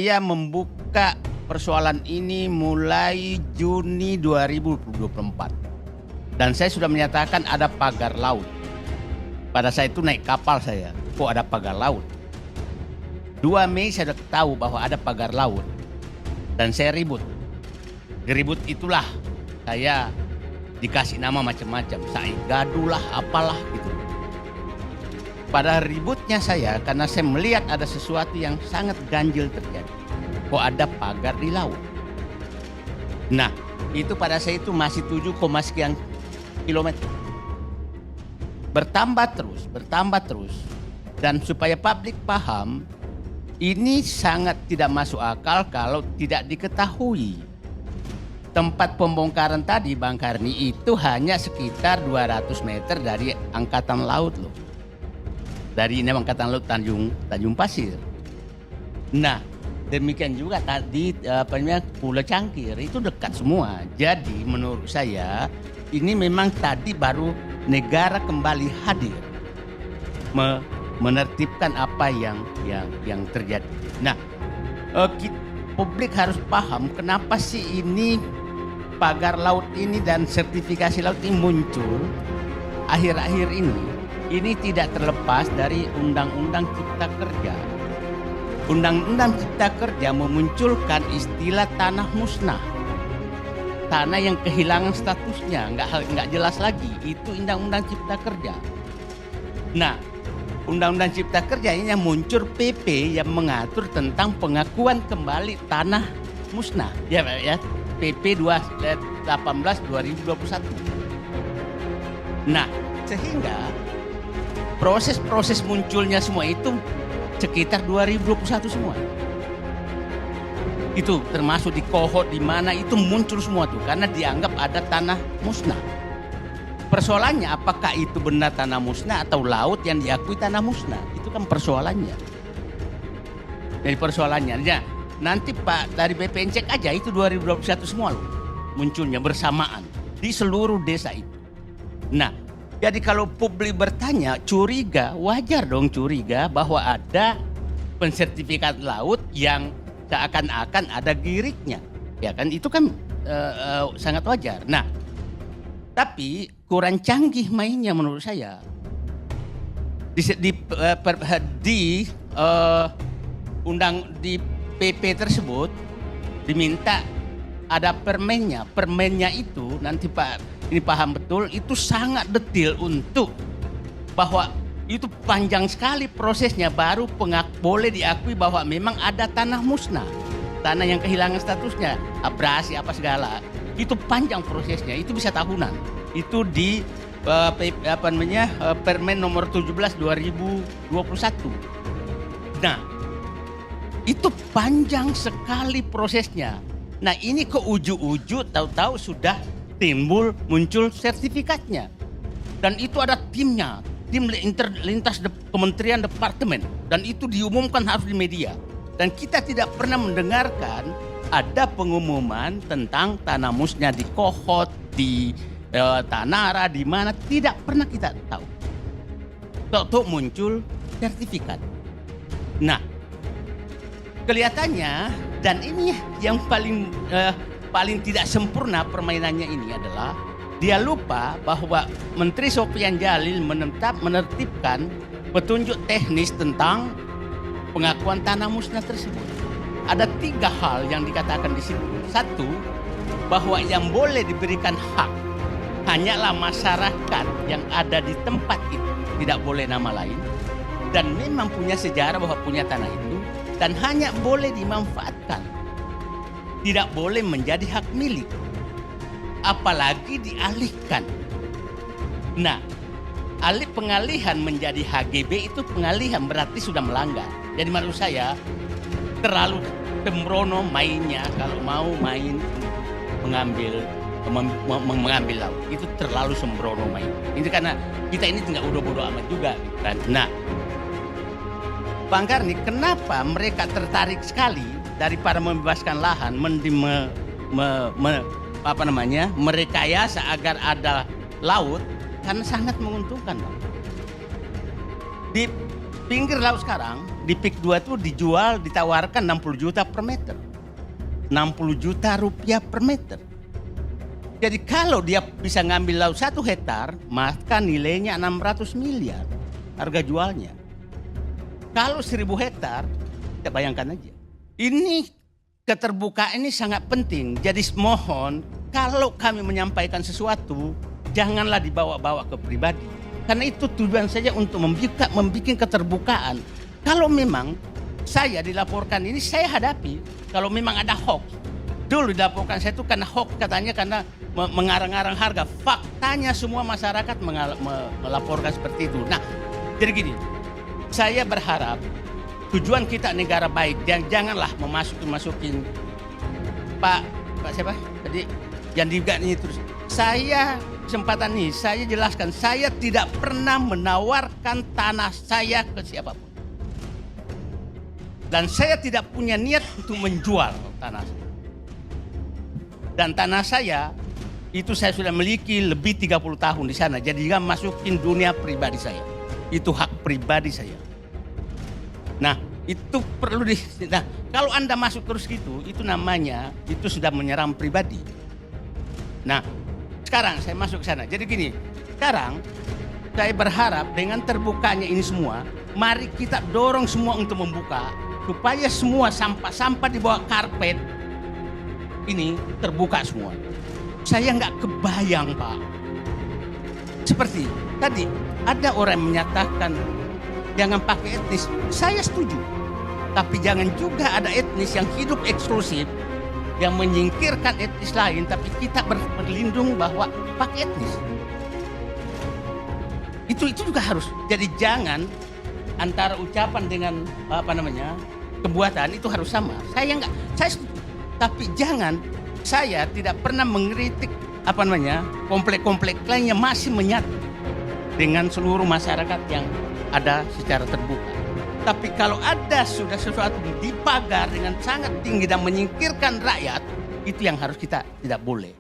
Saya membuka persoalan ini mulai Juni 2024 dan saya sudah menyatakan ada pagar laut. Pada saat itu naik kapal saya, kok ada pagar laut. 2 Mei saya sudah tahu bahwa ada pagar laut dan saya ribut. Ribut itulah saya dikasih nama macam-macam, saya gaduh lah apalah gitu. Pada ributnya saya karena saya melihat ada sesuatu yang sangat ganjil terjadi. Kok ada pagar di laut? Nah, itu pada saya itu masih 7, sekian kilometer. Bertambah terus. Dan supaya publik paham, ini sangat tidak masuk akal kalau tidak diketahui. Tempat pembongkaran tadi, Bang Karni, itu hanya sekitar 200 meter dari angkatan laut loh. Dari ini angkatan laut Tanjung Pasir. Nah, demikian juga tadi Pulau Cangkir itu dekat semua. Jadi menurut saya ini memang tadi baru negara kembali hadir menertibkan apa yang terjadi. Nah, publik harus paham kenapa sih ini pagar laut ini dan sertifikasi laut ini muncul akhir-akhir ini. Ini tidak terlepas dari Undang-Undang Cipta Kerja. Undang-Undang Cipta Kerja memunculkan istilah tanah musnah. Tanah yang kehilangan statusnya, nggak jelas lagi. Itu Undang-Undang Cipta Kerja. Nah, Undang-Undang Cipta Kerja ini yang muncul PP yang mengatur tentang pengakuan kembali tanah musnah. Ya, PP 18/2021. Nah, sehingga proses munculnya semua itu sekitar 2021 semua. Itu termasuk di Kohot di mana itu muncul semua tuh karena dianggap ada tanah musnah. Persoalannya apakah itu benar tanah musnah atau laut yang diakui tanah musnah? Itu kan persoalannya. Jadi persoalannya, ya, nanti Pak dari BPN cek aja itu 2021 semua loh munculnya bersamaan di seluruh desa itu. Nah, jadi kalau publik bertanya, curiga, wajar dong curiga bahwa ada pensertifikat laut yang seakan-akan ada giriknya. Ya kan, itu kan sangat wajar. Nah, tapi kurang canggih mainnya menurut saya. Di PP tersebut diminta ada permennya. Permennya itu nanti Pak ini paham betul, itu sangat detail untuk bahwa itu panjang sekali prosesnya baru boleh diakui bahwa memang ada tanah musnah, tanah yang kehilangan statusnya, abrasi apa segala. Itu panjang prosesnya, itu bisa tahunan. Itu di Permen nomor 17 2021. Nah, itu panjang sekali prosesnya. Nah, ini ke uju-uju tahu-tahu sudah muncul sertifikatnya. Dan itu ada timnya, tim lintas kementerian departemen. Dan itu diumumkan harus di media. Dan kita tidak pernah mendengarkan ada pengumuman tentang tanah musnah di Kohot, di Tanara, di mana. Tidak pernah kita tahu. Tahu muncul sertifikat. Nah, kelihatannya, dan ini yang paling tidak sempurna permainannya ini adalah dia lupa bahwa Menteri Sopyan Jalil menertibkan petunjuk teknis tentang pengakuan tanah musnah tersebut. Ada 3 hal yang dikatakan di situ. 1, bahwa yang boleh diberikan hak hanyalah masyarakat yang ada di tempat itu, tidak boleh nama lain, dan memang punya sejarah bahwa punya tanah itu, dan hanya boleh dimanfaatkan. Tidak boleh menjadi hak milik, apalagi dialihkan. Nah, pengalihan menjadi HGB itu pengalihan berarti sudah melanggar. Jadi menurut saya terlalu sembrono mainnya kalau mau main mengambil laut. Itu terlalu sembrono main. Ini karena kita ini tidak bodoh-bodoh amat juga kan. Nah, Bang Karni, kenapa mereka tertarik sekali daripada membebaskan lahan merekayasa agar ada laut? Karena sangat menguntungkan, Bang. Di pinggir laut sekarang di PIK 2 itu ditawarkan 60 juta per meter. 60 juta rupiah per meter. Jadi kalau dia bisa ngambil laut 1 hektar, maka nilainya 600 miliar harga jualnya. Kalau 1000 hektar, kita bayangkan aja. Ini keterbukaan ini sangat penting. Jadi mohon kalau kami menyampaikan sesuatu, janganlah dibawa-bawa ke pribadi. Karena itu tujuan saja untuk membuat keterbukaan. Kalau memang saya dilaporkan ini, saya hadapi. Kalau memang ada hoax, dulu dilaporkan saya itu karena hoax katanya karena mengarang-arang harga. Faktanya semua masyarakat melaporkan seperti itu. Nah, jadi gini, saya berharap tujuan kita negara baik, janganlah masukin Pak siapa tadi yang juga ini terus. Saya kesempatan ini saya jelaskan, saya tidak pernah menawarkan tanah saya ke siapapun. Dan saya tidak punya niat untuk menjual tanah saya. Dan tanah saya itu saya sudah miliki lebih 30 tahun di sana. Jadi jangan masukin dunia pribadi saya. Itu hak pribadi saya. Nah, itu perlu nah, kalau Anda masuk terus gitu, itu namanya itu sudah menyerang pribadi. Nah, sekarang saya masuk ke sana. Jadi gini, sekarang saya berharap dengan terbukanya ini semua, mari kita dorong semua untuk membuka supaya semua sampah-sampah di bawah karpet ini terbuka semua. Saya nggak kebayang, Pak. Seperti tadi ada orang yang menyatakan jangan pakai etnis. Saya setuju. Tapi jangan juga ada etnis yang hidup eksklusif, yang menyingkirkan etnis lain, tapi kita berlindung bahwa pakai etnis. Itu juga harus. Jadi jangan antara ucapan dengan perbuatan itu harus sama. Saya setuju. Tapi jangan, saya tidak pernah mengkritik komplek-komplek lainnya masih menyatu dengan seluruh masyarakat yang ada secara terbuka. Tapi kalau ada sudah sesuatu dipagar dengan sangat tinggi dan menyingkirkan rakyat, itu yang harus kita tidak boleh.